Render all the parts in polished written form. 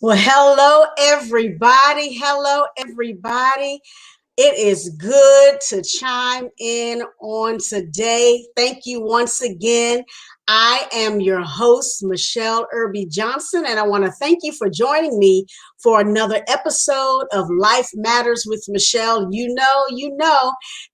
Well, hello, everybody. Hello, everybody. It is good to chime in on today. Thank you once again. I am your host, Michele Irby Johnson, and I want to thank you for joining me for another episode of Life Matters with Michele.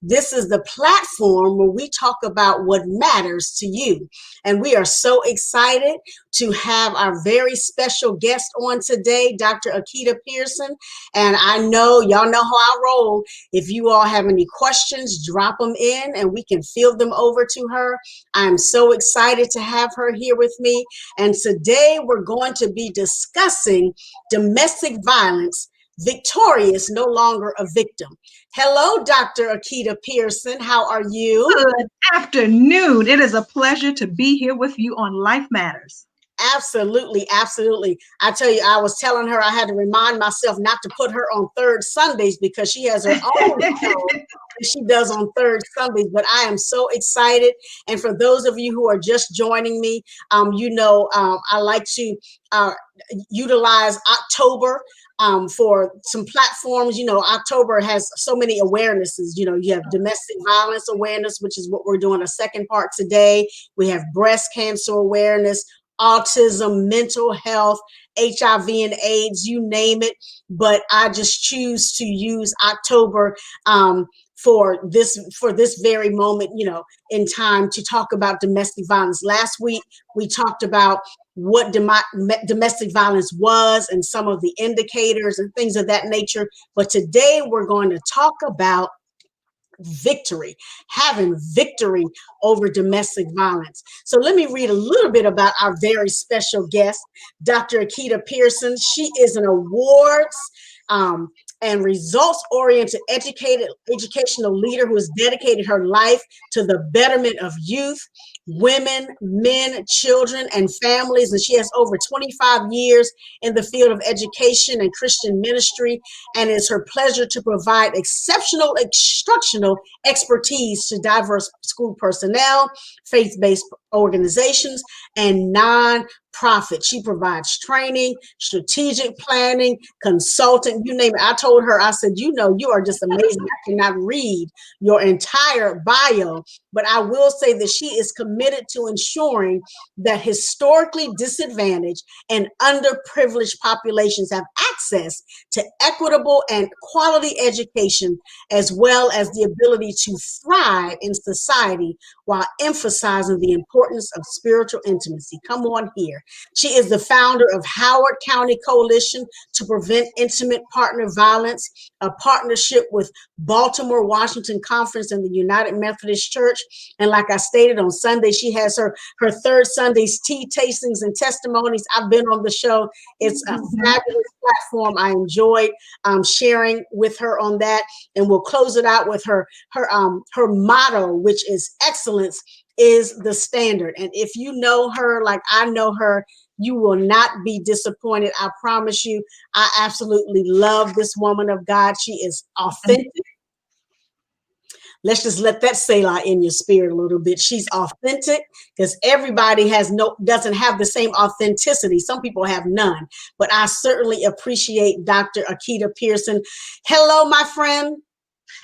This is the platform where we talk about what matters to you. And we are so excited to have our very special guest on today, Dr. Akeda Pearson. And I know y'all know how I roll. If you all have any questions, drop them in and we can field them over to her. I'm so excited to have her here with me. And today we're going to be discussing domestic violence, victorious, no longer a victim. Hello, Dr. Akeda Pearson. How are you? Good afternoon. It is a pleasure to be here with you on Life Matters. Absolutely, absolutely. I tell you, I was telling her I had to remind myself not to put her on third Sundays because she has her own show that she does on third Sundays. But I am so excited. And for those of you who are just joining me, I like to utilize October for some platforms. October has so many awarenesses. You have domestic violence awareness, which is what we're doing a second part today. We have breast cancer awareness, autism, mental health, HIV and AIDS, you name it. But I just choose to use October for this very moment, in time to talk about domestic violence. Last week, we talked about what domestic violence was and some of the indicators and things of that nature. But today we're going to talk about victory, having victory over domestic violence. So let me read a little bit about our very special guest, Dr. Akeda Pearson. She is an awards and results-oriented educational leader who has dedicated her life to the betterment of youth, women, men, children, and families. And she has over 25 years in the field of education and Christian ministry. And it's her pleasure to provide exceptional instructional expertise to diverse school personnel, faith-based organizations, and non-profit. She provides training, strategic planning, consulting, you name it. I told her, I said, you are just amazing. I cannot read your entire bio, but I will say that she is committed to ensuring that historically disadvantaged and underprivileged populations have access to equitable and quality education, as well as the ability to thrive in society while emphasizing the importance of spiritual intimacy. Come on here. She is the founder of Howard County Coalition to Prevent Intimate Partner Violence, a partnership with Baltimore Washington Conference and the United Methodist Church. And like I stated on Sunday, she has her third Sunday's tea tastings and testimonies. I've been on the show. It's a fabulous platform. I enjoyed sharing with her on that. And we'll close it out with her motto, which is excellence is the standard. And if you know her like I know her, you will not be disappointed. I promise you. I absolutely love this woman of God. She is authentic. Let's just let that sail in your spirit a little bit. She's authentic because everybody doesn't have the same authenticity. Some people have none, but I certainly appreciate Dr. Akeda Pearson. Hello, my friend.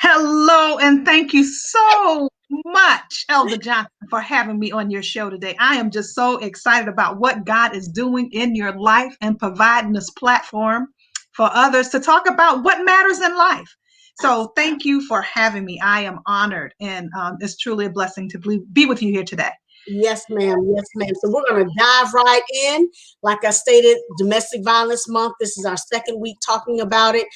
Hello, and thank you so much, Elder Johnson, for having me on your show today. I am just so excited about what God is doing in your life and providing this platform for others to talk about what matters in life. So thank you for having me. I am honored, and it's truly a blessing to be with you here today. Yes, ma'am. Yes, ma'am. So we're going to dive right in. Like I stated, Domestic Violence Month. This is our second week talking about it.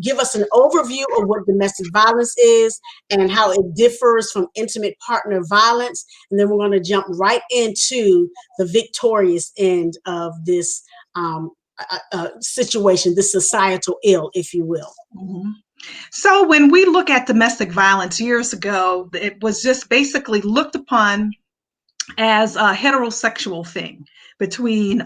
Give us an overview of what domestic violence is and how it differs from intimate partner violence. And then we're going to jump right into the victorious end of this situation, this societal ill, if you will. Mm-hmm. So when we look at domestic violence years ago, it was just basically looked upon as a heterosexual thing. between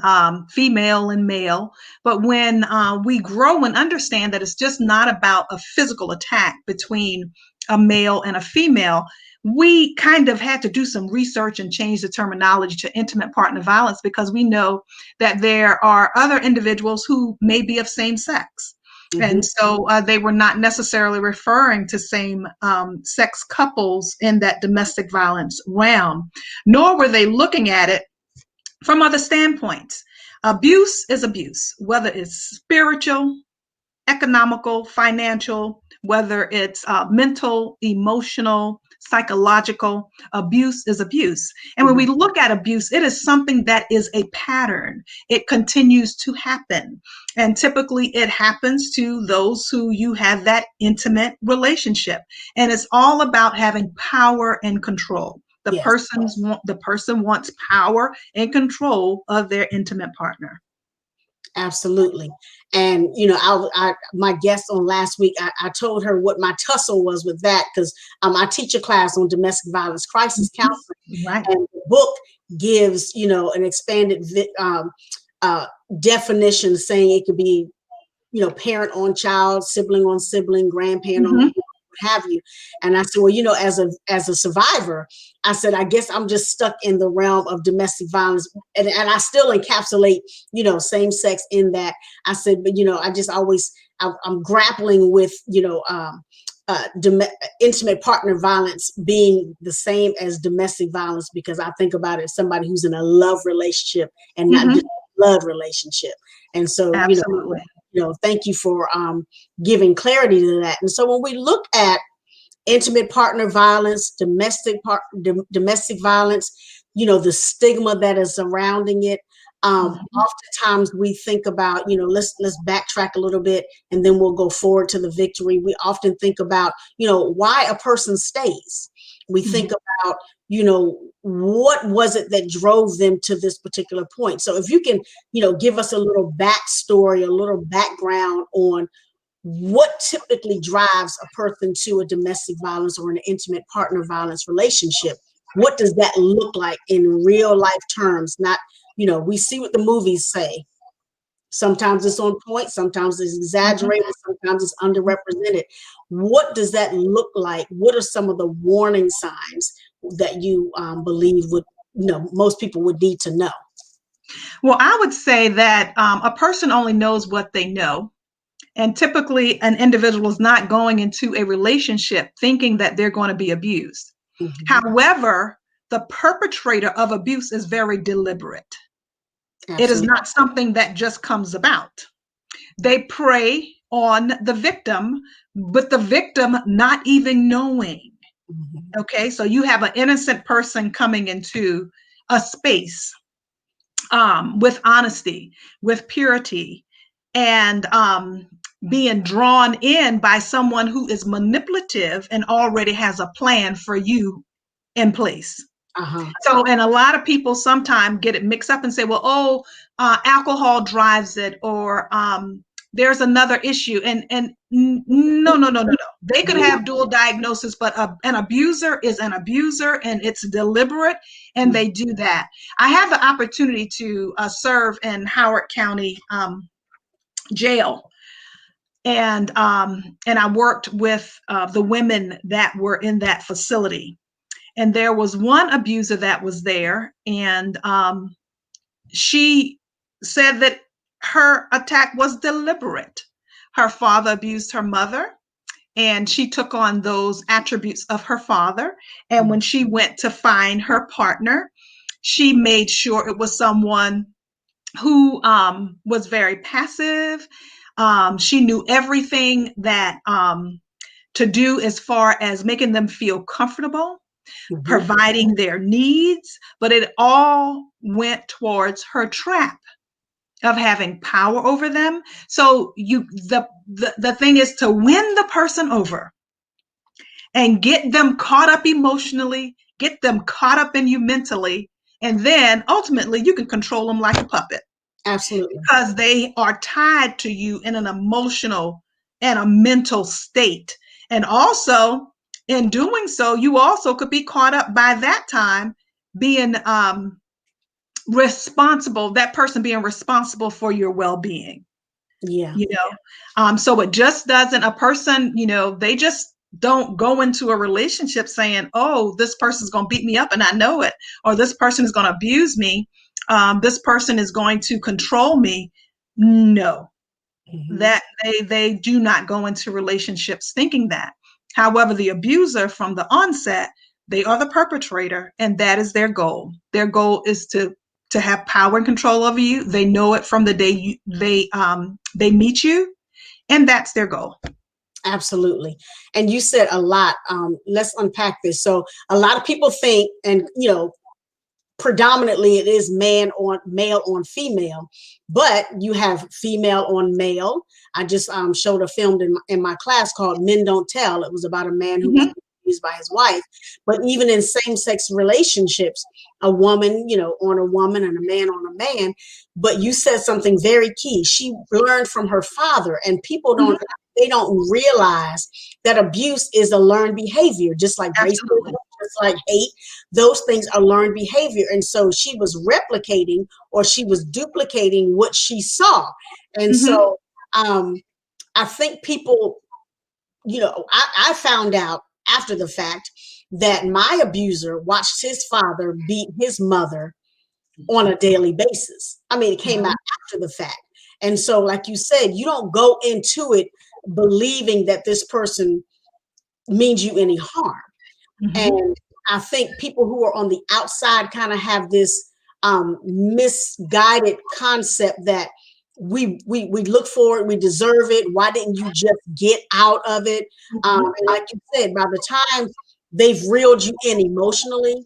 female and male. But when we grow and understand that it's just not about a physical attack between a male and a female, we kind of had to do some research and change the terminology to intimate partner violence, because we know that there are other individuals who may be of same sex. Mm-hmm. And so they were not necessarily referring to same sex couples in that domestic violence realm, nor were they looking at it from other standpoints. Abuse is abuse, whether it's spiritual, economical, financial, whether it's mental, emotional, psychological. Abuse is abuse. And when we look at abuse, it is something that is a pattern. It continues to happen. And typically it happens to those who you have that intimate relationship. And it's all about having power and control. The Yes. person wants power and control of their intimate partner. Absolutely. And my guest on last week, I told her what my tussle was with that, because I teach a class on domestic violence crisis counseling, Right. and the book gives an expanded definition, saying it could be parent on child, sibling on sibling, grandparent on what have you. And I said, well, as a survivor, I said, I guess I'm just stuck in the realm of domestic violence, and I still encapsulate same sex in that. I said, but I just always I'm grappling with intimate partner violence being the same as domestic violence, because I think about it as somebody who's in a love relationship and not just a blood relationship. And so Absolutely. thank you for giving clarity to that. And so when we look at intimate partner violence, domestic violence, the stigma that is surrounding it, oftentimes we think about, let's backtrack a little bit and then we'll go forward to the victory. We often think about, why a person stays. We think about, what was it that drove them to this particular point? So if you can, give us a little backstory, a little background on what typically drives a person to a domestic violence or an intimate partner violence relationship. What does that look like in real life terms? Not, we see what the movies say. Sometimes it's on point, sometimes it's exaggerated, sometimes it's underrepresented. What does that look like? What are some of the warning signs that you believe most people would need to know? Well, I would say that a person only knows what they know. And typically, an individual is not going into a relationship thinking that they're going to be abused. However, the perpetrator of abuse is very deliberate. Absolutely. It is not something that just comes about. They prey on the victim, but the victim not even knowing. Okay, so you have an innocent person coming into a space with honesty, with purity, and being drawn in by someone who is manipulative and already has a plan for you in place. So, and a lot of people sometimes get it mixed up and say, well, alcohol drives it, or there's another issue. And no. They could have dual diagnosis, but an abuser is an abuser, and it's deliberate, and they do that. I have the opportunity to serve in Howard County jail. And I worked with the women that were in that facility. And there was one abuser that was there, and she said that her attack was deliberate. Her father abused her mother, and she took on those attributes of her father. And when she went to find her partner, she made sure it was someone who was very passive. She knew everything that to do as far as making them feel comfortable, providing their needs, but it all went towards her trap of having power over them. So the thing is to win the person over and get them caught up emotionally, get them caught up in you mentally, and then ultimately you can control them like a puppet. Absolutely. Because they are tied to you in an emotional and a mental state. And also, in doing so, you also could be caught up by that time being responsible, that person being responsible for your well-being. Yeah. So it just doesn't, a person, they just don't go into a relationship saying, oh, this person's going to beat me up and I know it, or this person is going to abuse me, this person is going to control me. No, that they do not go into relationships thinking that. However, the abuser from the onset, they are the perpetrator, and that is their goal. Their goal is to have power and control over you. They know it from the day they meet you, and that's their goal. Absolutely. And you said a lot. Let's unpack this. So a lot of people think, and predominantly it is male on female, but you have female on male. I just showed a film in my class called Men Don't Tell. It was about a man who was abused by his wife. But even in same-sex relationships, a woman, on a woman and a man on a man. But you said something very key. She learned from her father, and people don't realize that abuse is a learned behavior, just like racism, Absolutely. just like hate. Those things are learned behavior. And so she was replicating, or she was duplicating what she saw. And so I think people, I found out after the fact that my abuser watched his father beat his mother on a daily basis. I mean, it came out after the fact. And so, like you said, you don't go into it believing that this person means you any harm. And I think people who are on the outside kind of have this misguided concept that we look for it, we deserve it. Why didn't you just get out of it? And like you said, by the time they've reeled you in emotionally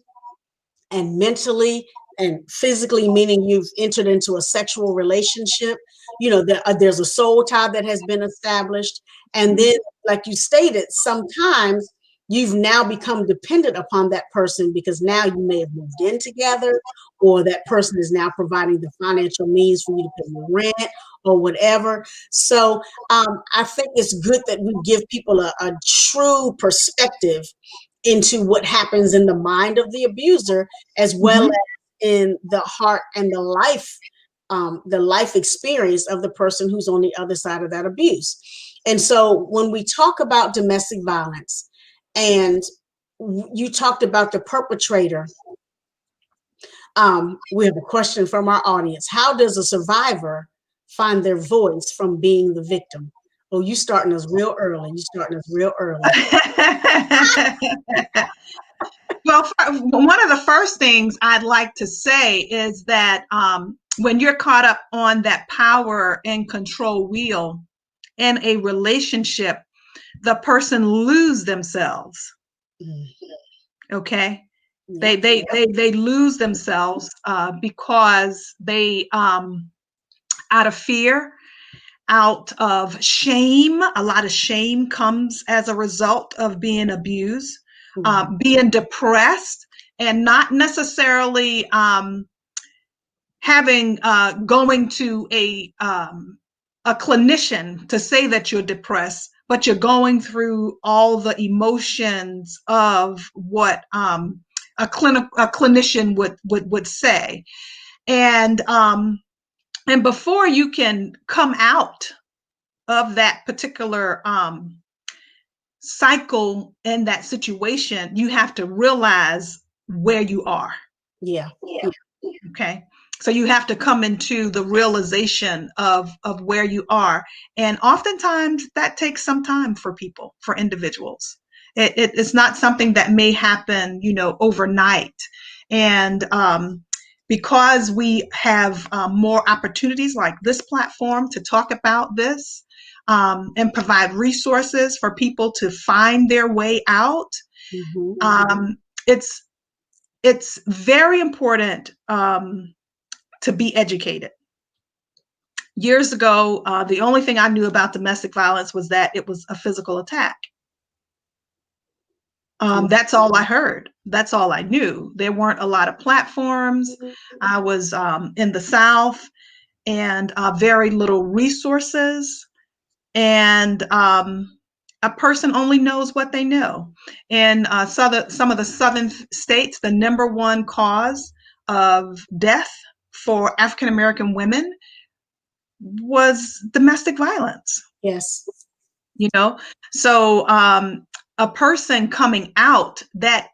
and mentally and physically, meaning you've entered into a sexual relationship, there's a soul tie that has been established. And then, like you stated, sometimes you've now become dependent upon that person because now you may have moved in together, or that person is now providing the financial means for you to pay your rent or whatever. So I think it's good that we give people a true perspective into what happens in the mind of the abuser, as well as in the heart and the life experience of the person who's on the other side of that abuse. And so when we talk about domestic violence, and you talked about the perpetrator, we have a question from our audience. How does a survivor find their voice from being the victim? Oh, you starting us real early. Well, one of the first things I'd like to say is that when you're caught up on that power and control wheel in a relationship, the person lose themselves. Okay. They lose themselves because they, out of fear, out of shame, a lot of shame comes as a result of being abused, being depressed, and not necessarily having going to a clinician to say that you're depressed, but you're going through all the emotions of what a clinician would say, and before you can come out of that particular cycle in that situation, you have to realize where you are. Yeah. Okay. So you have to come into the realization of where you are. And oftentimes that takes some time for people, for individuals. It's not something that may happen, overnight. And because we have more opportunities like this platform to talk about this and provide resources for people to find their way out, it's very important to be educated. Years ago, the only thing I knew about domestic violence was that it was a physical attack. That's all I heard. That's all I knew. There weren't a lot of platforms. I was in the South, and very little resources. And a person only knows what they know. In some of the southern states, the number one cause of death for African American women was domestic violence. Yes. You know, so a person coming out, that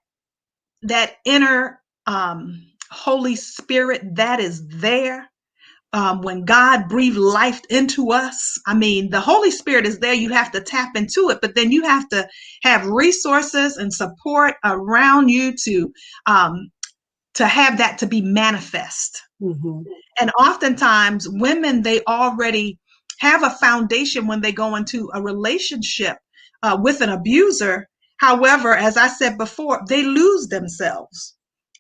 inner Holy Spirit that is there, when God breathed life into us. I mean, the Holy Spirit is there. You have to tap into it, but then you have to have resources and support around you to have that to be manifest. Mm-hmm. And oftentimes women, they already have a foundation when they go into a relationship with an abuser. However, as I said before, they lose themselves.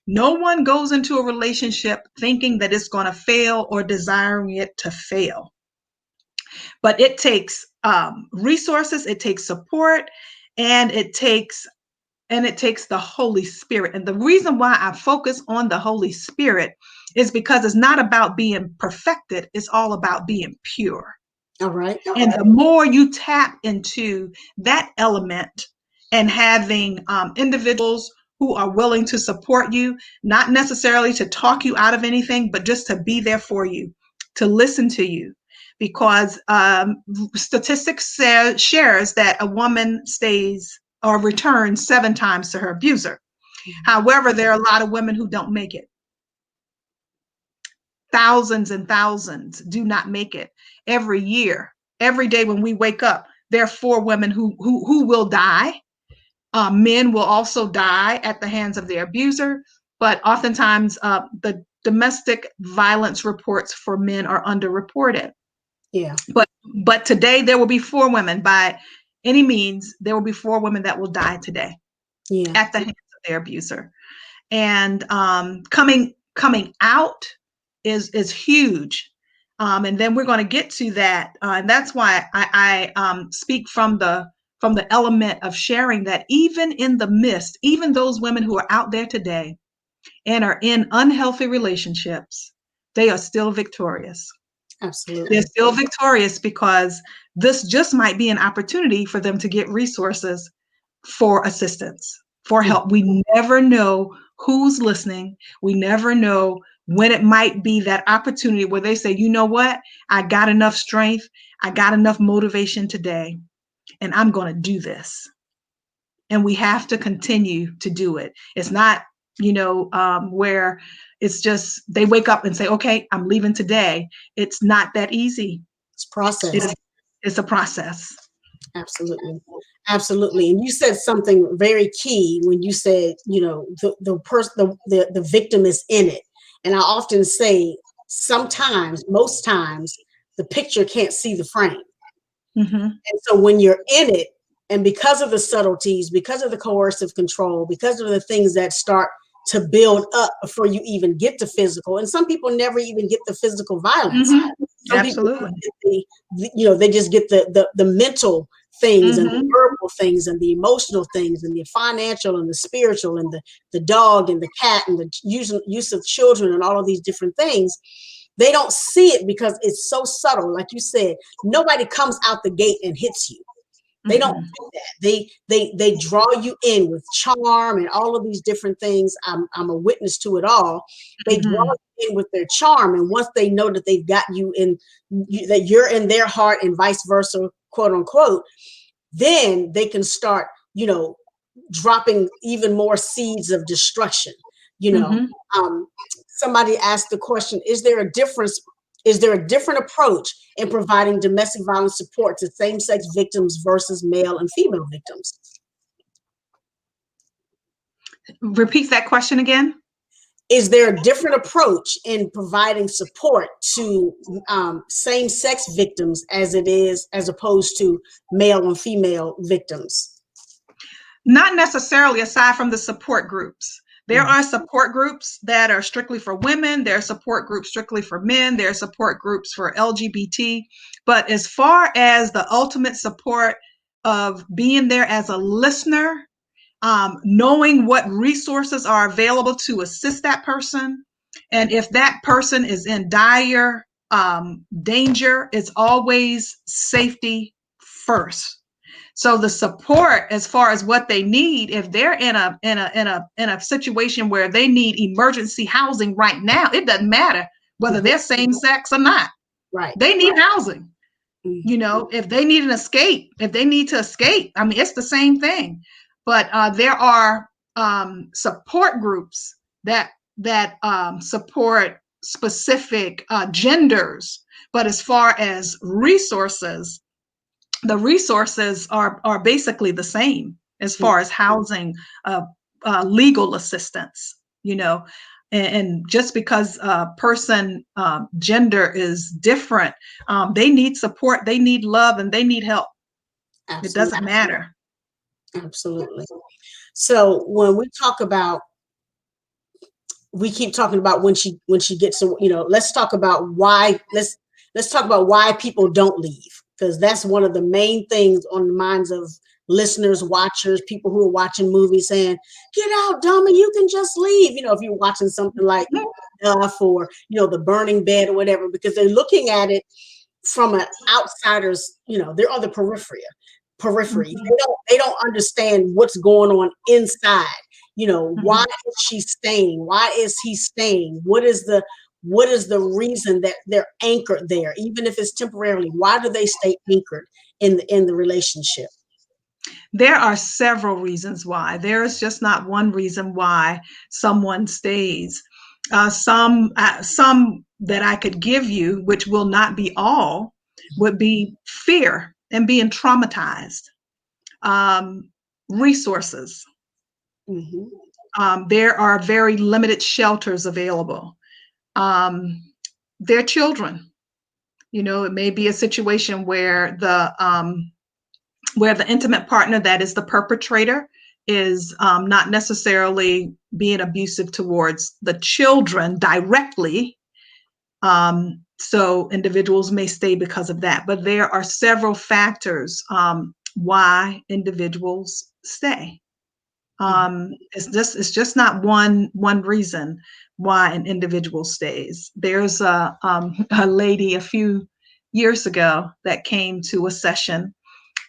No one goes into a relationship thinking that it's going to fail or desiring it to fail. But it takes resources, it takes support, and it takes the Holy Spirit. And the reason why I focus on the Holy Spirit is because it's not about being perfected, it's all about being pure. All right. And the more you tap into that element and having individuals who are willing to support you, not necessarily to talk you out of anything, but just to be there for you, to listen to you. Because statistics shares that a woman stays or returns 7 times to her abuser. However, there are a lot of women who don't make it. Thousands and thousands do not make it every year. Every day when we wake up, there are 4 women who will die. Men will also die at the hands of their abuser, but oftentimes the domestic violence reports for men are underreported. Yeah. But today there will be 4 women, by any means, there will be 4 women that will die today at the hands of their abuser. And coming out is huge. And then we're going to get to that. And that's why I speak from the element of sharing that even in the midst, even those women who are out there today and are in unhealthy relationships, they are still victorious. Absolutely. They're still victorious because this just might be an opportunity for them to get resources for assistance, for help. We never know who's listening. We never know when it might be that opportunity where they say, you know what, I got enough strength, I got enough motivation today, and I'm going to do this. And we have to continue to do it. It's not, where it's just they wake up and say, okay, I'm leaving today. It's not that easy. It's process. It's a process. Absolutely. Absolutely. And you said something very key when you said, the victim is in it. And I often say sometimes, most times, the picture can't see the frame. Mm-hmm. And so when you're in it, and because of the subtleties, because of the coercive control, because of the things that start to build up before you even get to physical, and some people never even get the physical violence. Mm-hmm. Some Absolutely. people, they just get the mental things, Mm-hmm. and the verbal things, and the emotional things, and the financial and the spiritual, and the dog and the cat, and the use of children, and all of these different things. They don't see it because it's so subtle. Like you said, nobody comes out the gate and hits you. They don't do that. They draw you in with charm and all of these different things. I'm a witness to it all. They draw you in with their charm, and once they know that they've got you in, that you're in their heart, and vice versa, quote unquote, then they can start, dropping even more seeds of destruction. Somebody asked the question: Is there a difference? Is there a different approach in providing domestic violence support to same-sex victims versus male and female victims? Repeat that question again. Is there a different approach in providing support to same-sex victims as opposed to male and female victims? Not necessarily, aside from the support groups. There are support groups that are strictly for women. There are support groups strictly for men. There are support groups for LGBT. But as far as the ultimate support of being there as a listener, knowing what resources are available to assist that person, and if that person is in dire danger, it's always safety first. So the support, as far as what they need, if they're in a situation where they need emergency housing right now, it doesn't matter whether they're same sex or not. Right. They need housing. Mhm. You know, if they need an escape, if they need to escape, I mean, it's the same thing. But there are support groups that support specific genders. But as far as resources, the resources are basically the same as far as housing, legal assistance, you know. And just because a person gender is different, they need support, they need love, and they need help. It Absolutely. doesn't matter. Absolutely. So when we talk about, we keep talking about when she gets to, let's talk about why, let's talk about why people don't leave, because that's one of the main things on the minds of listeners, watchers, people who are watching movies, saying, get out, dummy, you can just leave, if you're watching something like or The Burning Bed or whatever, because they're looking at it from an outsider's, they're on the periphery. They don't understand what's going on inside. Why is she staying? Why is he staying? What is the reason that they're anchored there, even if it's temporarily? Why do they stay anchored in the relationship? There are several reasons why. There is just not one reason why someone stays. Some that I could give you, which will not be all, would be fear and being traumatized. Resources. Mm-hmm. There are very limited shelters available. Their children. It may be a situation where the intimate partner that is the perpetrator is not necessarily being abusive towards the children directly. So individuals may stay because of that. But there are several factors why individuals stay. It's just not one reason why an individual stays. There's a lady a few years ago that came to a session,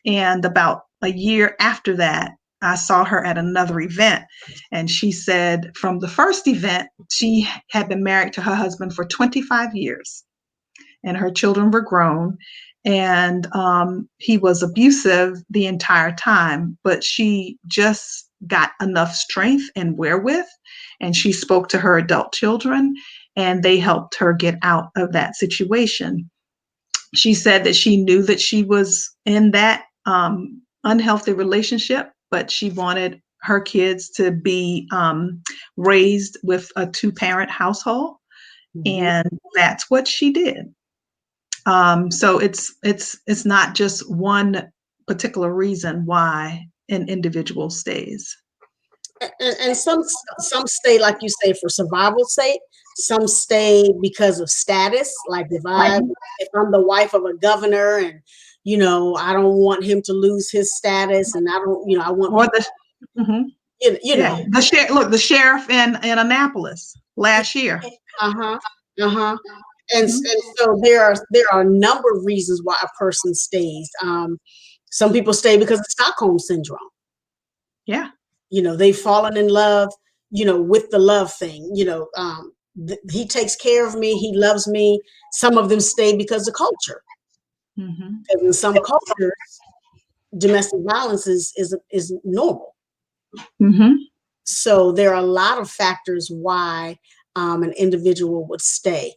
and about a year after that, I saw her at another event. And she said from the first event, she had been married to her husband for 25 years, and her children were grown. And he was abusive the entire time, but she just got enough strength and wherewith, and she spoke to her adult children, and they helped her get out of that situation. She said that she knew that she was in that unhealthy relationship, but she wanted her kids to be raised with a two-parent household, and that's what she did. So it's not just one particular reason why an individual stays. And some stay, like you say, for survival's sake. Some stay because of status, like if I'm the wife of a governor, and I don't want him to lose his status, and I don't, I want Or people, the mhm. you Yeah, know the sheriff in Annapolis last year. uh-huh, uh-huh. And Mhm. so there are a number of reasons why a person stays. Some people stay because of Stockholm syndrome. Yeah. They've fallen in love, with the love thing. He takes care of me, he loves me. Some of them stay because of culture. Mhm. Because in some cultures, domestic violence is normal. Mhm. So there are a lot of factors why an individual would stay.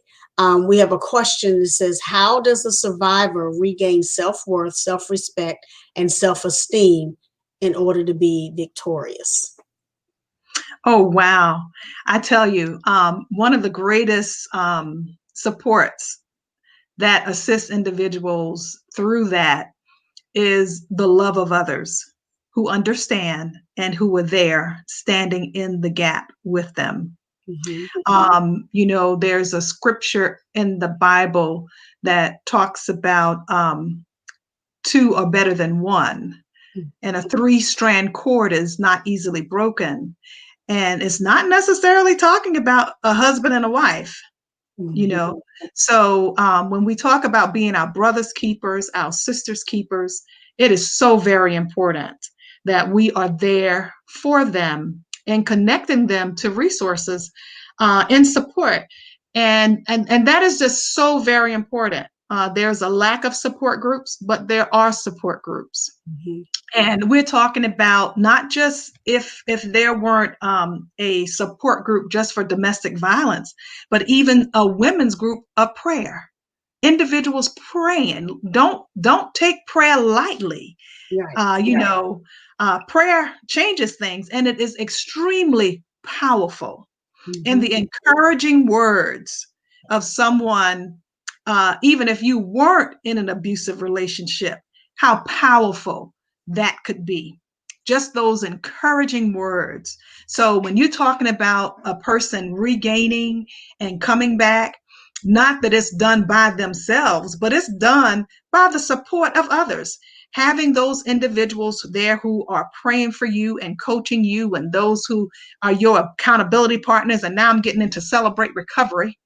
We have a question that says, how does a survivor regain self-worth, self-respect, and self-esteem in order to be victorious? Oh, wow. I tell you, one of the greatest supports that assists individuals through that is the love of others who understand and who were there standing in the gap with them. Mm-hmm. There's a scripture in the Bible that talks about two are better than one, and a three-strand cord is not easily broken. And it's not necessarily talking about a husband and a wife, you Mm-hmm. know. So when we talk about being our brother's keepers, our sister's keepers, It is so very important that we are there for them and connecting them to resources and support. And that is just so very important. There's a lack of support groups, but there are support groups. Mm-hmm. And we're talking about not just if there weren't a support group just for domestic violence, but even a women's group of prayer, individuals praying. Don't take prayer lightly. Right. Prayer changes things, and it is extremely powerful. And Mm-hmm. the encouraging words of someone, even if you weren't in an abusive relationship, how powerful that could be. Just those encouraging words. So when you're talking about a person regaining and coming back, not that it's done by themselves, but it's done by the support of others. Having those individuals there who are praying for you and coaching you, and those who are your accountability partners. And now I'm getting into Celebrate Recovery.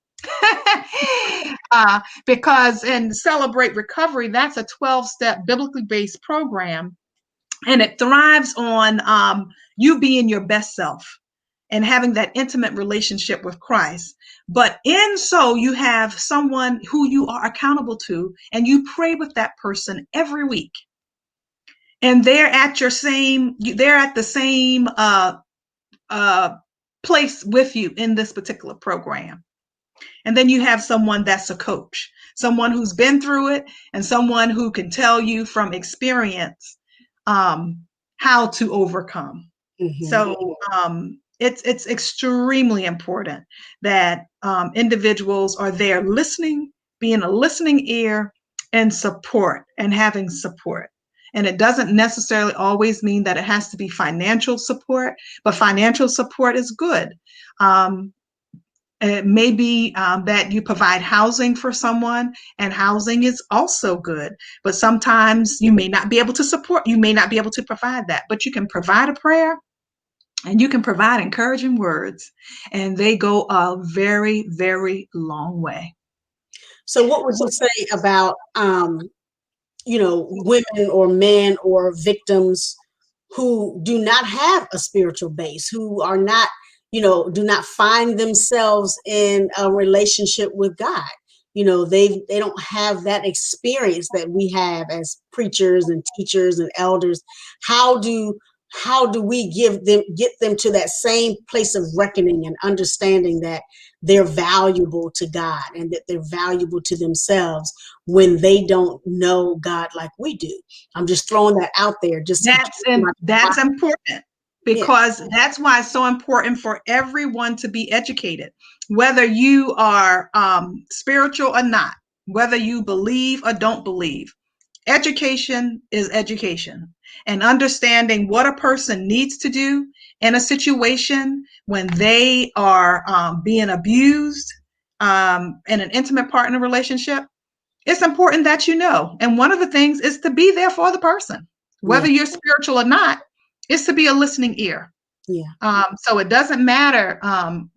Because in Celebrate Recovery, that's a 12-step biblically based program, and it thrives on you being your best self and having that intimate relationship with Christ. But in so you have someone who you are accountable to, and you pray with that person every week. And they're at the same place with you in this particular program. And then you have someone that's a coach, someone who's been through it, and someone who can tell you from experience how to overcome. Mm-hmm. So it's extremely important that individuals are there listening, being a listening ear, and support, and having support. And it doesn't necessarily always mean that it has to be financial support, but financial support is good. It may be that you provide housing for someone, and housing is also good. But sometimes you may not be able to provide that, but you can provide a prayer, and you can provide encouraging words, and they go a very, very long way. So what would you say about women or men or victims who do not have a spiritual base, who are not, do not find themselves in a relationship with God? They don't have that experience that we have as preachers and teachers and elders. How do we get them to that same place of reckoning and understanding that they're valuable to God and that they're valuable to themselves when they don't know God like we do? I'm just throwing that out there. That's important, Yeah. because that's why it's so important for everyone to be educated, whether you are spiritual or not, whether you believe or don't believe. Education is education, and understanding what a person needs to do in a situation when they are being abused in an intimate partner relationship. It's important that you know. And one of the things is to be there for the person, Yeah. whether you're spiritual or not, is to be a listening ear. Yeah. So it doesn't matter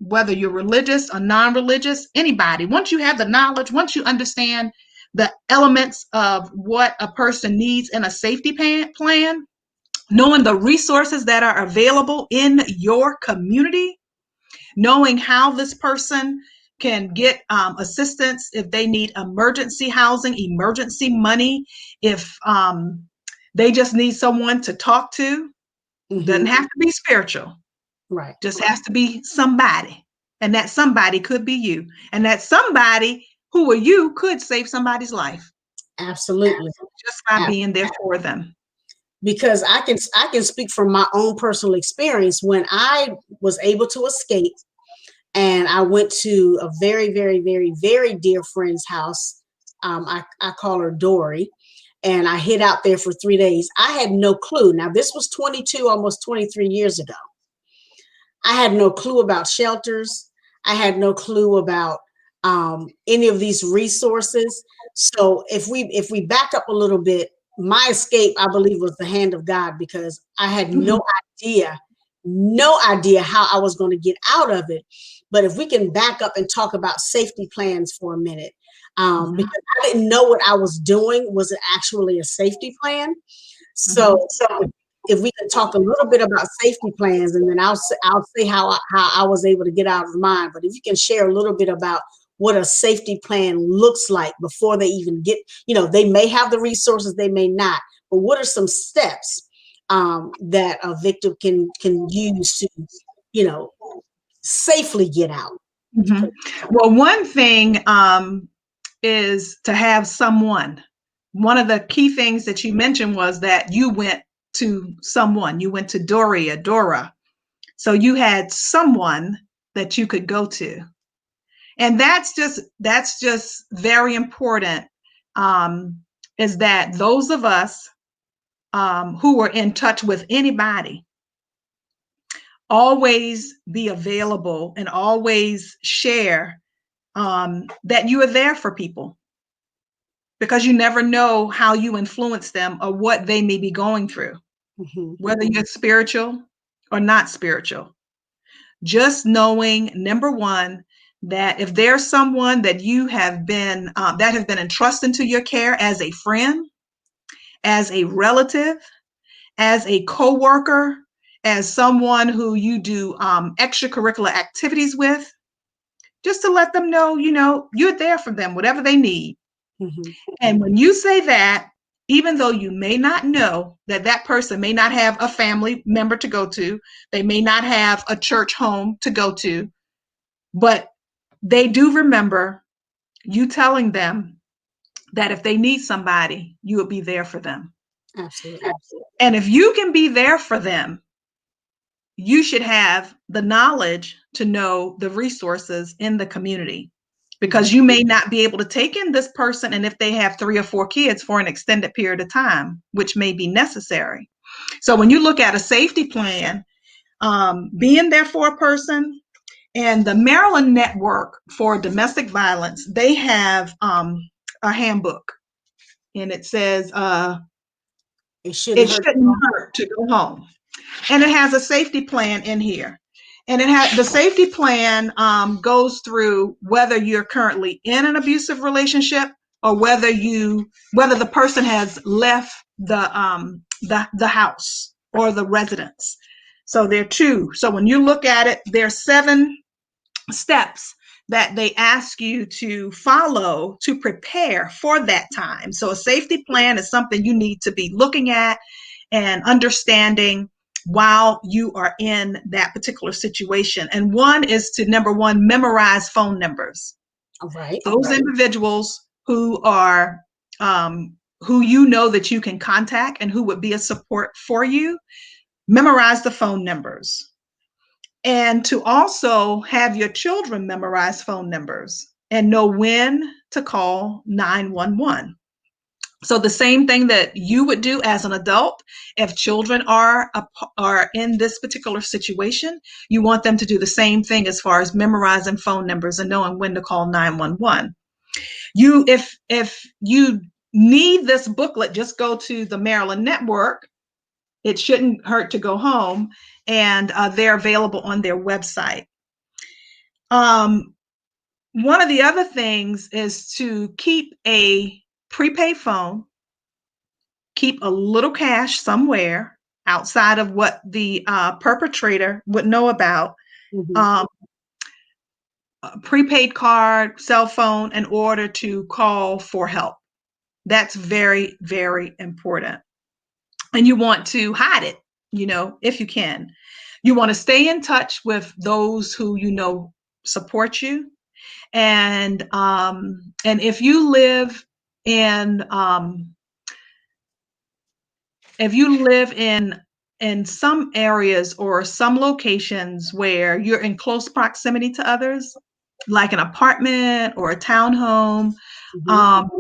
whether you're religious or non-religious, anybody. Once you have the knowledge, once you understand the elements of what a person needs in a safety plan, knowing the resources that are available in your community, knowing how this person can get assistance if they need emergency housing, emergency money, if they just need someone to talk to. Doesn't Mm-hmm. have to be spiritual, Right. just has to be somebody. And that somebody could be you. And that somebody who are you could save somebody's life Absolutely. just by being there for them. Because I can speak from my own personal experience. When I was able to escape and I went to a very, very, very, very dear friend's house. I call her Dory, and I hid out there for 3 days. I had no clue. Now, this was 22, almost 23 years ago. I had no clue about shelters. I had no clue about any of these resources. So if we back up a little bit, my escape, I believe, was the hand of God, because I had idea, no idea how I was going to get out of it. But if we can back up and talk about safety plans for a minute, Mhm. because I didn't know what I was doing was actually a safety plan. Mhm. So if we can talk a little bit about safety plans, and then I'll say how I was able to get out of mine. But if you can share a little bit about what a safety plan looks like before they even get, they may have the resources, they may not, but what are some steps that a victim can use to, safely get out? Mhm. Well, one thing is to have someone. One of the key things that you mentioned was that you went to someone. You went to Dora. So you had someone that you could go to. And that's just very important. Um, is that those of us who are in touch with anybody always be available and always share that you are there for people, because you never know how you influence them or what they may be going through, Mm-hmm. whether you're spiritual or not spiritual. Just knowing, number one, that if there's someone that you have been that has been entrusted to your care as a friend, as a relative, as a coworker, as someone who you do extracurricular activities with, just to let them know, you're there for them, whatever they need. Mm-hmm. And when you say that, even though you may not know that that person may not have a family member to go to, they may not have a church home to go to, but they do remember you telling them that if they need somebody, you will be there for them. Absolutely. And if you can be there for them, you should have the knowledge to know the resources in the community, Mm-hmm. because you may not be able to take in this person, and if they have 3 or 4 kids for an extended period of time, which may be necessary. So when you look at a safety plan, being there for a person, and the Maryland Network for Domestic Violence, they have a handbook, and it says It shouldn't it hurt. shouldn't hurt to go home. And it has a safety plan in here. And it has the safety plan goes through whether you're currently in an abusive relationship, or whether the person has left the house or the residence. So there are two. So when you look at it, there's 7 steps that they ask you to follow to prepare for that time. So a safety plan is something you need to be looking at and understanding while you are in that particular situation. And one is to, number one, memorize phone numbers. All right. Those individuals who are who you know that you can contact and who would be a support for you, memorize the phone numbers. And to also have your children memorize phone numbers and know when to call 911. So the same thing that you would do as an adult, if children are in this particular situation, you want them to do the same thing as far as memorizing phone numbers and knowing when to call 911. If you need this booklet, just go to the Maryland Network. It shouldn't hurt to go home, and they're available on their website. One of the other things is to keep a prepaid phone, keep a little cash somewhere outside of what the perpetrator would know about. Mm-hmm. Um, a prepaid card, cell phone, in order to call for help. That's very, very important. And you want to hide it, if you can. You want to stay in touch with those who support you. And if you live in some areas or some locations where you're in close proximity to others, like an apartment or a townhome, Mm-hmm. um,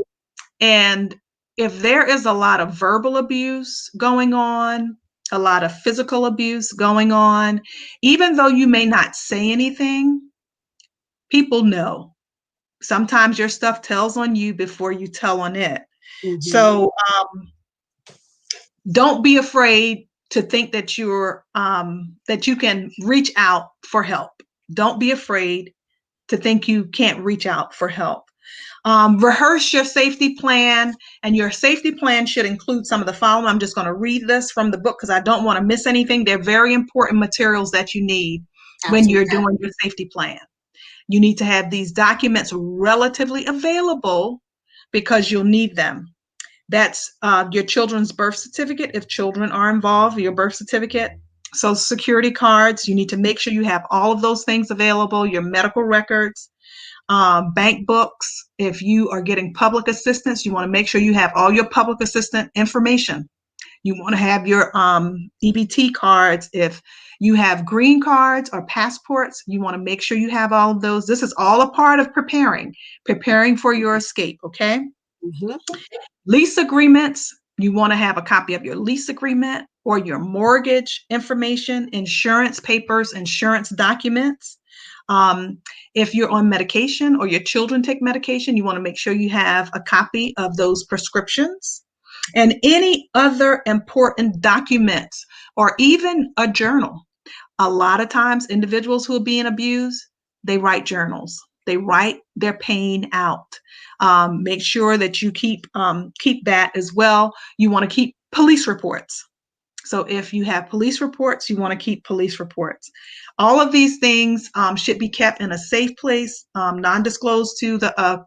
and if there is a lot of verbal abuse going on, a lot of physical abuse going on, even though you may not say anything, people know. Sometimes your stuff tells on you before you tell on it. Mm-hmm. So don't be afraid to think that that you can reach out for help. Don't be afraid to think you can't reach out for help. Rehearse your safety plan, and your safety plan should include some of the following. I'm just going to read this from the book because I don't want to miss anything. They're very important materials that you need when you're Absolutely. doing your safety plan. You need to have these documents relatively available because you'll need them. That's your children's birth certificate, if children are involved, your birth certificate, social security cards. You need to make sure you have all of those things available, your medical records, bank books. If you are getting public assistance, you want to make sure you have all your public assistant information. You want to have your EBT cards. If you have green cards or passports, you want to make sure you have all of those. This is all a part of preparing for your escape, okay? Mm-hmm. Lease agreements, you want to have a copy of your lease agreement or your mortgage information, insurance papers, insurance documents. If you're on medication or your children take medication, you want to make sure you have a copy of those prescriptions and any other important documents or even a journal. A lot of times individuals who are being abused, they write journals. They write their pain out. Make sure that you keep that as well. You want to keep police reports. So if you have police reports, you want to keep police reports. All of these things should be kept in a safe place, non-disclosed to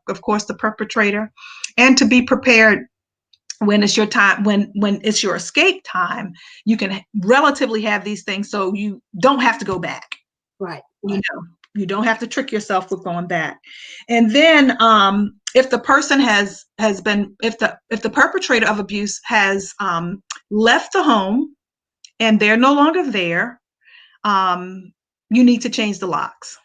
of course, the perpetrator, and to be prepared when it's your time, when it's your escape time. You can relatively have these things so you don't have to go back. Right. You don't have to trick yourself with going back. And then if the person has been, if the perpetrator of abuse has left the home and they're no longer there, you need to change the locks.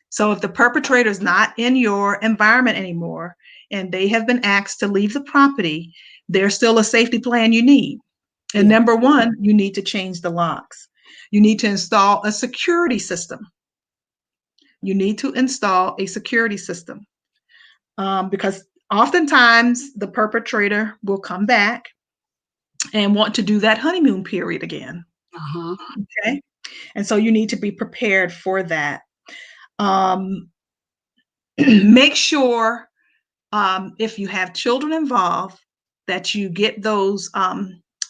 So if the perpetrator is not in your environment anymore and they have been asked to leave the property, there's still a safety plan you need. And Yeah. number one, you need to change the locks. You need to install a security system. You need to install a security system because oftentimes the perpetrator will come back and want to do that honeymoon period again. Uh-huh. Okay. And so you need to be prepared for that. Make sure if you have children involved that you get those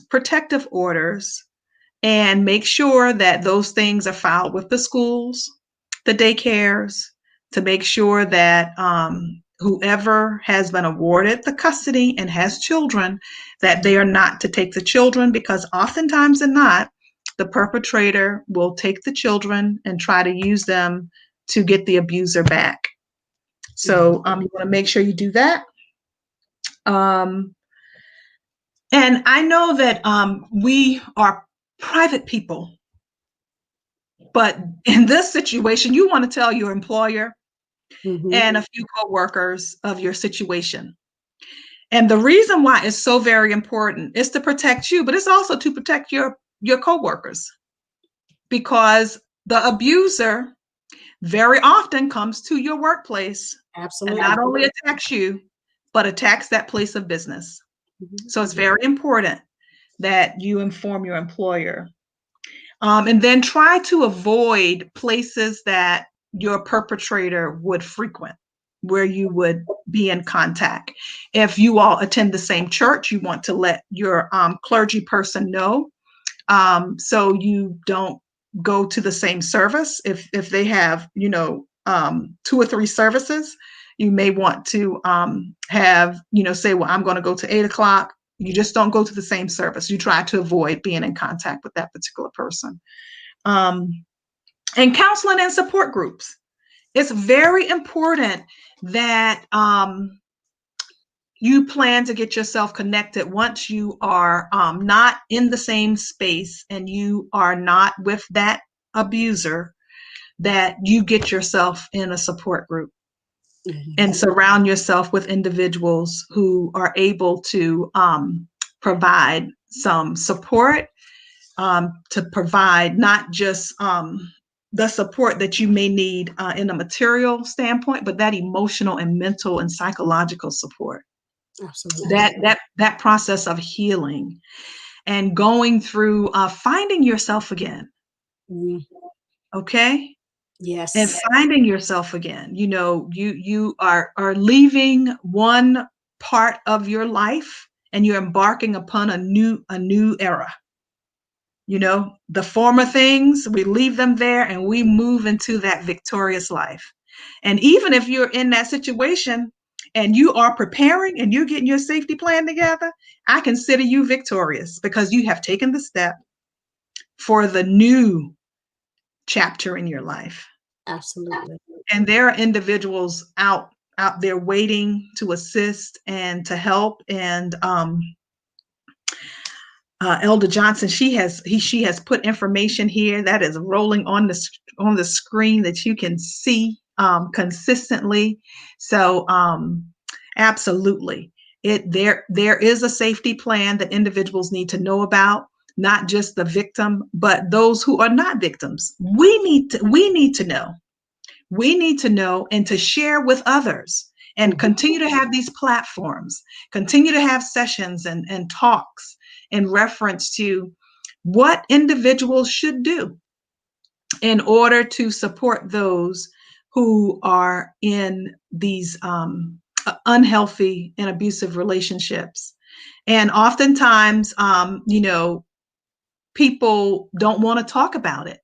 protective orders and make sure that those things are filed with the schools, the daycares, to make sure that whoever has been awarded the custody and has children, that they are not to take the children, because oftentimes than not, the perpetrator will take the children and try to use them to get the abuser back. So you want to make sure you do that. And I know that we are private people, but in this situation, you want to tell your employer Mm-hmm. and a few coworkers of your situation. And the reason why it's so very important is to protect you, but it's also to protect your coworkers, because the abuser very often comes to your workplace and Absolutely. not only attacks you, but attacks that place of business. Mm-hmm. So it's very important that you inform your employer. And then try to avoid places that your perpetrator would frequent, where you would be in contact. If you all attend the same church, you want to let your clergy person know, so you don't go to the same service. If they have, 2 or 3 services, you may want to have, say, well, I'm going to go to 8:00. You just don't go to the same service. You try to avoid being in contact with that particular person. And counseling and support groups. It's very important that you plan to get yourself connected once you are not in the same space and you are not with that abuser, that you get yourself in a support group and surround yourself with individuals who are able to provide some support, to provide not just the support that you may need in a material standpoint, but that emotional and mental and psychological support. Absolutely. That process of healing and going through finding yourself again. Mm-hmm. Okay. and Yes. finding yourself again. You are leaving one part of your life and you're embarking upon a new era. The former things, we leave them there and we move into that victorious life. And even if you're in that situation and you are preparing and you're getting your safety plan together, I consider you victorious because you have taken the step for the new chapter in your life. Absolutely. And there are individuals out there waiting to assist and to help. And Elder Johnson, she has put information here that is rolling on the screen that you can see consistently. So absolutely, there is a safety plan that individuals need to know about. Not just the victim, but those who are not victims. We need to know. We need to know and to share with others and Mhm. continue to have these platforms, continue to have sessions and talks in reference to what individuals should do in order to support those who are in these unhealthy and abusive relationships. And oftentimes, people don't want to talk about it.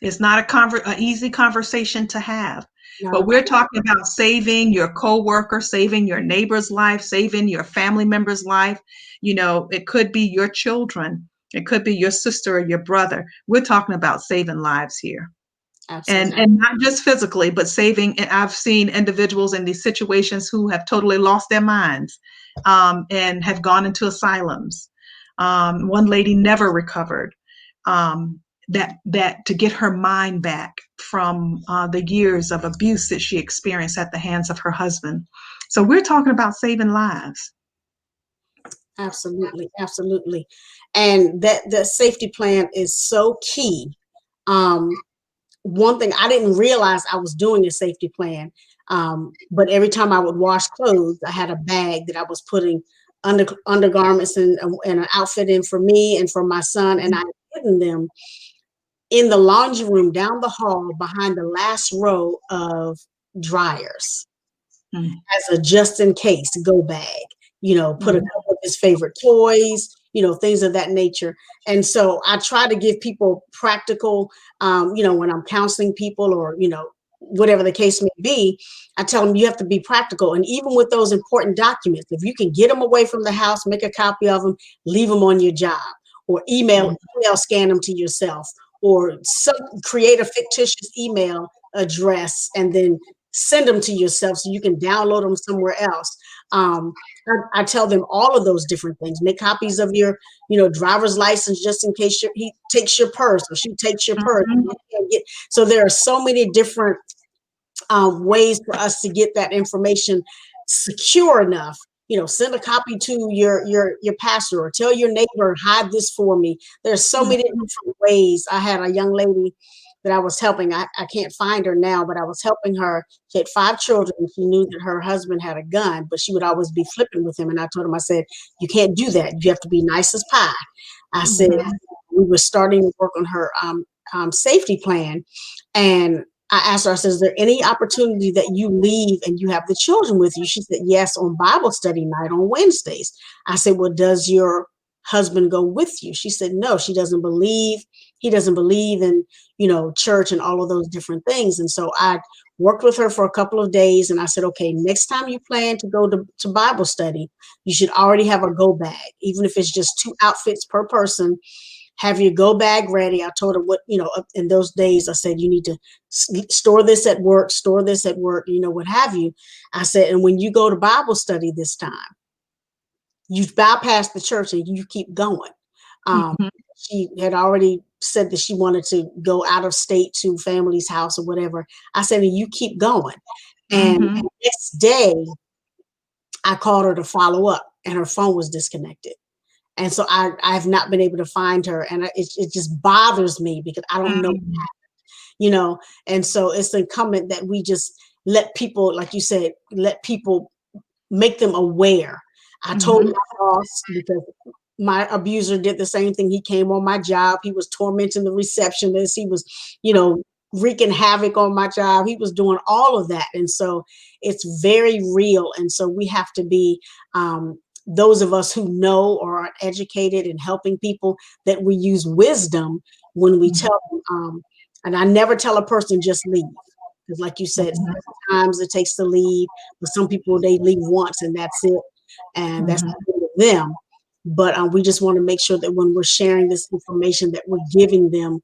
It's not a easy conversation to have. Not But at we're all. talking about saving your coworker, saving your neighbor's life, saving your family member's life. It could be your children. It could be your sister or your brother. We're talking about saving lives here. And Absolutely. and not just physically, but saving. And I've seen individuals in these situations who have totally lost their minds, and have gone into asylums. One lady never recovered. That to get her mind back from the years of abuse that she experienced at the hands of her husband. So we're talking about saving lives. Absolutely. Absolutely. And that safety plan is so key. Um, One thing I didn't realize I was doing a safety plan. But every time I would wash clothes, I had a bag that I was putting undergarments and an outfit in for me and for my son, and I had hidden them in the laundry room down the hall behind the last row of dryers Mm, as a just in case go bag, put a mm, couple of his favorite toys, things of that nature. And so I try to give people practical, when I'm counseling people or, whatever the case may be, I tell them you have to be practical. And even with those important documents, if you can get them away from the house, make a copy of them, leave them on your job, or email scan them to yourself, or create a fictitious email address and then send them to yourself so you can download them somewhere else. Um, I tell them all of those different things. Make copies of your, driver's license just in case he takes your purse or she takes your purse. mhm, So there are so many different ways for us to get that information secure enough. Send a copy to your pastor or tell your neighbor, hide this for me. There's so many mhm, different ways. I had a young lady that I was helping. I can't find her now, but I was helping her. She had 5 children. She knew that her husband had a gun, but she would always be flipping with him. And I told him, I said, you can't do that. You have to be nice as pie. I said, mhm, we were starting to work on her safety plan. And I asked her, I said, is there any opportunity that you leave and you have the children with you? She said, yes, on Bible study night on Wednesdays. I said, well, does your husband go with you? She said, no, he doesn't believe in, church and all of those different things. And so I worked with her for a couple of days and I said, okay, next time you plan to go to Bible study, you should already have a go bag, even if it's just 2 outfits per person. Have your go bag ready. I told her what, in those days, I said, you need to store this at work, what have you. I said, and when you go to Bible study this time, you bypass the church and you keep going. Um, mhm, she had already said that she wanted to go out of state to family's house or whatever. I said, and you keep going. And mhm, the next day, I called her to follow up and her phone was disconnected. And so I have not been able to find her. And it just bothers me because I don't know, mhm, you know, and so it's incumbent that we just let people, like you said, let people make them aware. I told mhm, my boss because my abuser did the same thing. He came on my job. He was tormenting the receptionist. He was, you know, wreaking havoc on my job. He was doing all of that. And so it's very real. And so we have to be, those of us who know or are educated in helping people, that we use wisdom when we tell them. And I never tell a person just leave. Because like you said, times it takes to leave. But some people, they leave once and that's it. And that's the end of them. But we just want to make sure that when we're sharing this information, that we're giving them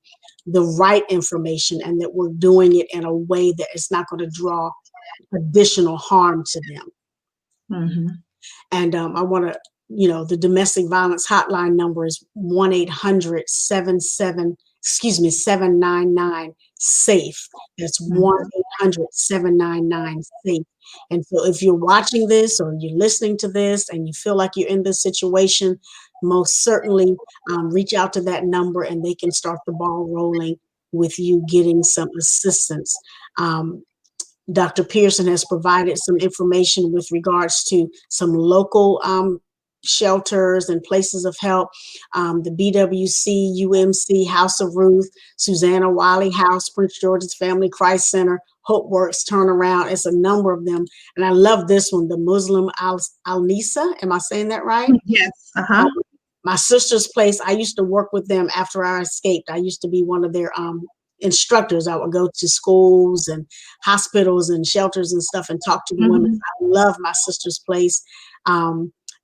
the right information and that we're doing it in a way that it's not going to draw additional harm to them. And I want to, the domestic violence hotline number is 1-800-799-SAFE. That's 1-800-799-SAFE. And so if you're watching this or you're listening to this and you feel like you're in this situation, most certainly reach out to that number and they can start the ball rolling with you getting some assistance. Dr. Pearson has provided some information with regards to some local shelters and places of help. The BWC, UMC, House of Ruth, Susanna Wiley House, Prince George's Family Christ Center, Hope Works Turnaround. It's a number of them. And I love this one, the Muslim Al-Nisa. Am I saying that right? Yes. My sister's place, I used to work with them after I escaped. I used to be one of their instructors. I would go to schools and hospitals and shelters and stuff and talk to the women. I love my sister's place.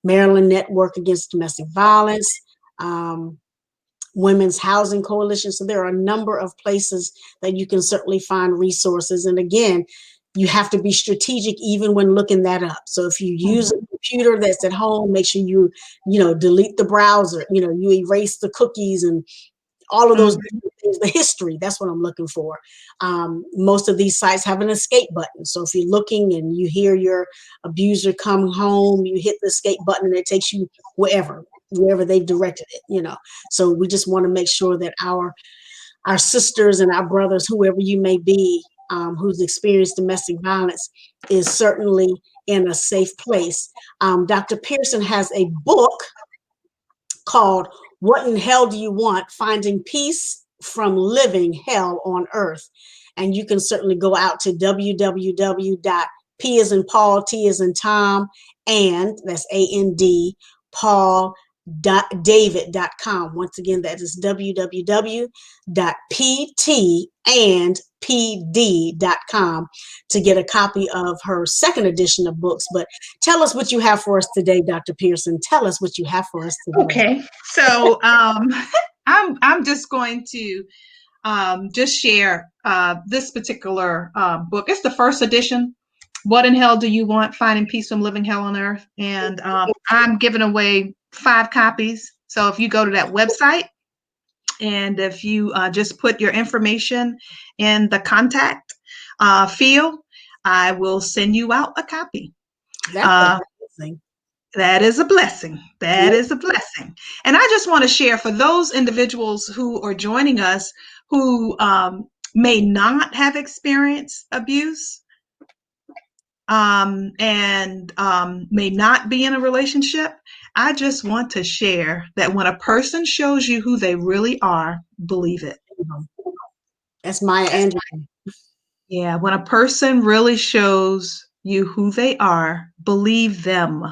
Maryland Network Against Domestic Violence, Women's Housing Coalition. So there are a number of places that you can certainly find resources. And again, you have to be strategic even when looking that up. So if you use a computer that's at home, make sure you delete the browser, you erase the cookies and all of those things, the history, that's what I'm looking for. Most of these sites have an escape button. So if you're looking and you hear your abuser come home, you hit the escape button and it takes you wherever they've directed it, So we just want to make sure that our sisters and our brothers, whoever you may be, who's experienced domestic violence, is certainly in a safe place. Dr. Pearson has a book called What in Hell Do You Want? Finding Peace from Living Hell on Earth. And you can certainly go out to www.p as in Paul, T as in Tom, and that's AND, Paul.david.com. Once again, that is www.ptandpd.com to get a copy of her second edition of books. But tell us what you have for us today, Dr. Pearson. Tell us what you have for us today. Okay, so I'm just going to just share this particular book. It's the first edition. What in Hell Do You Want? Finding Peace from Living Hell on Earth. And I'm giving away 5 copies. So if you go to that website and if you just put your information in the contact field, I will send you out a copy. That's amazing. That is a blessing. That is a blessing. And I just want to share for those individuals who are joining us who may not have experienced abuse and may not be in a relationship. I just want to share that when a person shows you who they really are, believe it. That's Maya Angelou. Yeah, when a person really shows you who they are, believe them.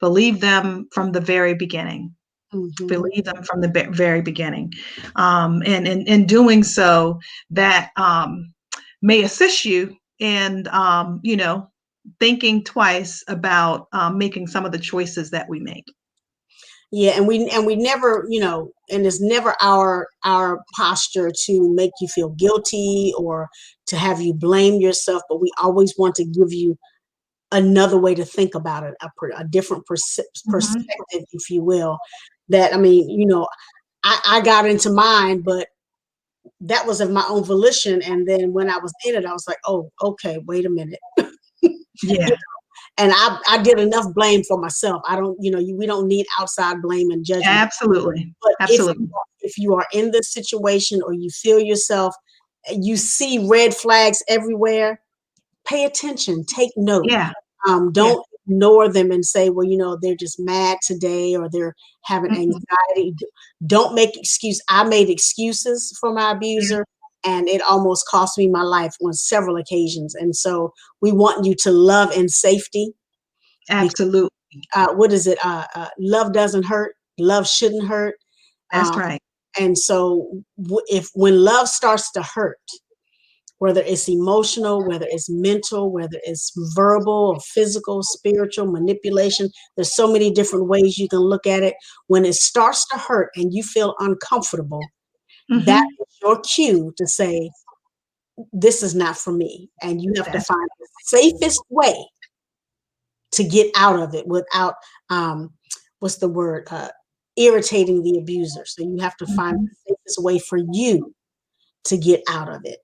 Believe them from the very beginning. Believe them from the very beginning. And in doing so, that may assist you in, thinking twice about making some of the choices that we make. Yeah, and we never, and it's never our posture to make you feel guilty or to have you blame yourself, but we always want to give you another way to think about it, a different perspective, if you will. That, I got into mine, but that was of my own volition. And then when I was in it, I was like, oh, okay, wait a minute. Yeah. And I did enough blame for myself. I don't, we don't need outside blame and judgment. Absolutely. But absolutely. If you are in this situation or you feel yourself, you see red flags everywhere, pay attention, take note. Yeah. Don't ignore them and say, well, they're just mad today or they're having anxiety. Don't make excuse. I made excuses for my abuser. and it almost cost me my life on several occasions. And so we want you to love in safety. Absolutely. What is it? Love doesn't hurt. Love shouldn't hurt. That's Um, right. and so if when love starts to hurt, whether it's emotional, whether it's mental, whether it's verbal or physical, spiritual, manipulation, there's so many different ways you can look at it. When it starts to hurt and you feel uncomfortable, that Mm-hmm. is your cue to say, this is not for me. And you have to That's find the safest way to get out of it without, um, what's the word, irritating the abuser. So you have to find mhm. the safest way for you to get out of it.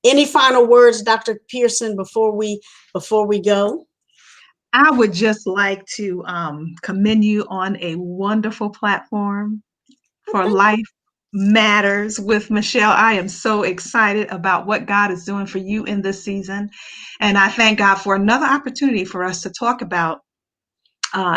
Any final words, Dr. Pearson, before we go? I would just like to commend you on a wonderful platform for Okay. Life Matters with Michele. I am so excited about what God is doing for you in this season. And I thank God for another opportunity for us to talk about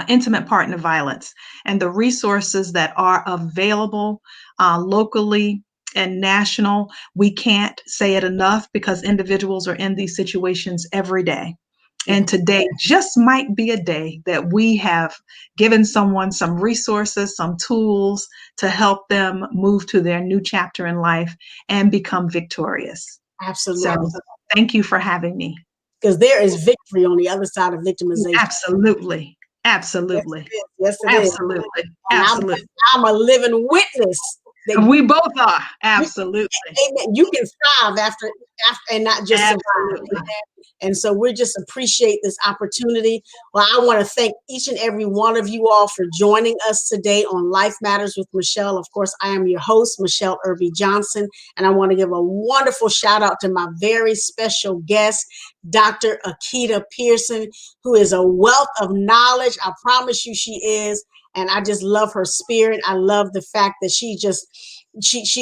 intimate partner violence and the resources that are available locally and national. We can't say it enough because individuals are in these situations every day. Yeah, And today just might be a day that we have given someone some resources, some tools to help them move to their new chapter in life and become victorious. So absolutely. thank you for having me. Because there is victory on the other side of victimization. Absolutely. Yes, Absolutely. it is. Yes, it is. Absolutely. And Absolutely. I'm a living witness that We both are. you, Absolutely. amen, you can thrive after and not just survive. Absolutely. And so we just appreciate this opportunity. Well, I want to thank each and every one of you all for joining us today on Life Matters with Michele. Of course, I am your host, Michele Irby Johnson, and I want to give a wonderful shout out to my very special guest, Dr. Akeda Pearson, who is a wealth of knowledge. I promise you she is. And I just love her spirit. I love the fact that she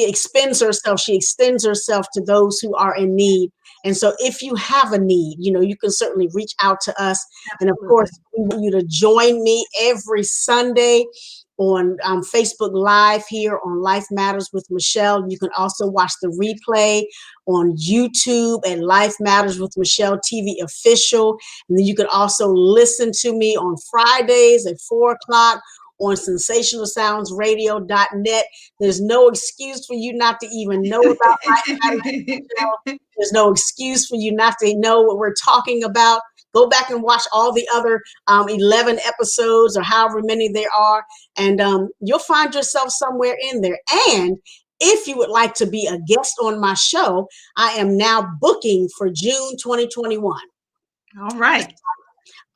expends herself, she extends herself to those who are in need. And so if you have a need, you can certainly reach out to us. And of Absolutely. course, we want you to join me every Sunday on Facebook Live here on Life Matters with Michele. You can also watch the replay on YouTube at Life Matters with Michele TV Official. And then you can also listen to me on Fridays at 4 o'clock on sensationalsoundsradio.net. There's no excuse for you not to even know about Life Matters with Michele. There's no excuse for you not to know what we're talking about. Go back and watch all the other 11 episodes or however many there are, and you'll find yourself somewhere in there. And if you would like to be a guest on my show, I am now booking for June 2021. All right.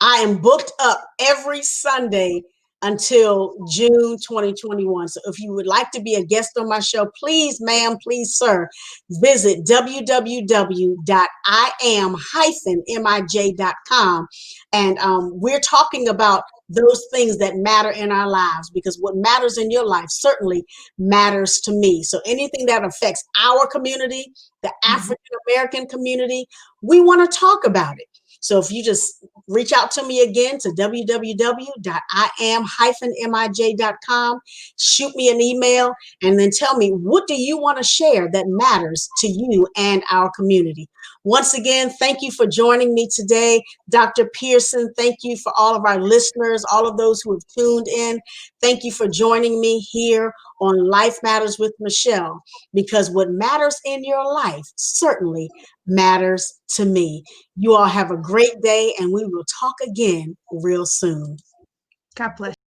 I am booked up every Sunday until June 2021. So if you would like to be a guest on my show, please, ma'am, please, sir, visit www.iam-mij.com. And we're talking about those things that matter in our lives, because what matters in your life certainly matters to me. So anything that affects our community, the Mhm. African American community, we want to talk about it. So if you just reach out to me again to www.iam-mij.com, shoot me an email, and then tell me, what do you want to share that matters to you and our community? Once again, thank you for joining me today, Dr. Pearson. Thank you for all of our listeners, all of those who have tuned in. Thank you for joining me here on Life Matters with Michele, because what matters in your life certainly matters to me. You all have a great day, and we will talk again real soon. God bless.